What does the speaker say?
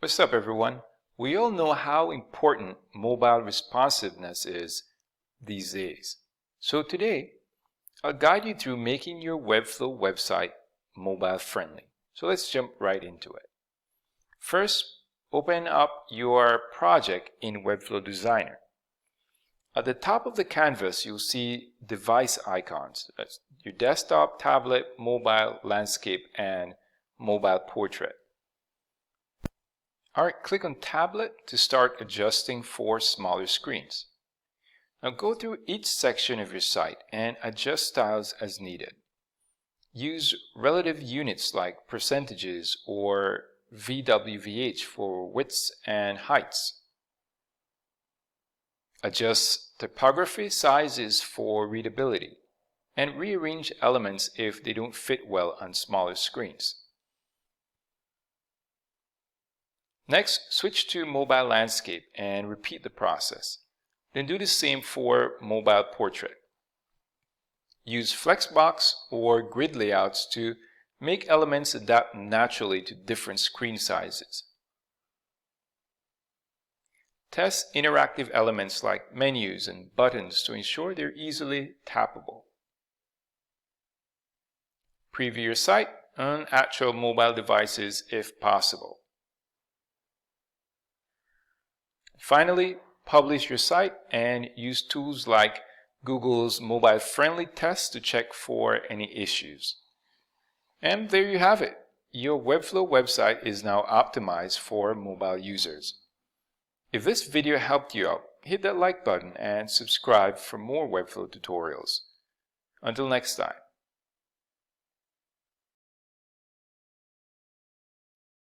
What's up, everyone? We all know how important mobile responsiveness is these days. So today, I'll guide you through making your Webflow website mobile friendly. So let's jump right into it. First, open up your project in Webflow Designer. At the top of the canvas, you'll see device icons. That's your desktop, tablet, mobile, landscape, and mobile portrait. Alright, click on Tablet to start adjusting for smaller screens. Now go through each section of your site and adjust styles as needed. Use relative units like percentages or VWVH for widths and heights. Adjust typography sizes for readability and rearrange elements if they don't fit well on smaller screens. Next, switch to mobile landscape and repeat the process. Then do the same for mobile portrait. Use flexbox or grid layouts to make elements adapt naturally to different screen sizes. Test interactive elements like menus and buttons to ensure they're easily tappable. Preview your site on actual mobile devices if possible. Finally, publish your site and use tools like Google's mobile friendly test to check for any issues. And there you have it. Your Webflow website is now optimized for mobile users. If this video helped you out, hit that like button and subscribe for more Webflow tutorials. Until next time.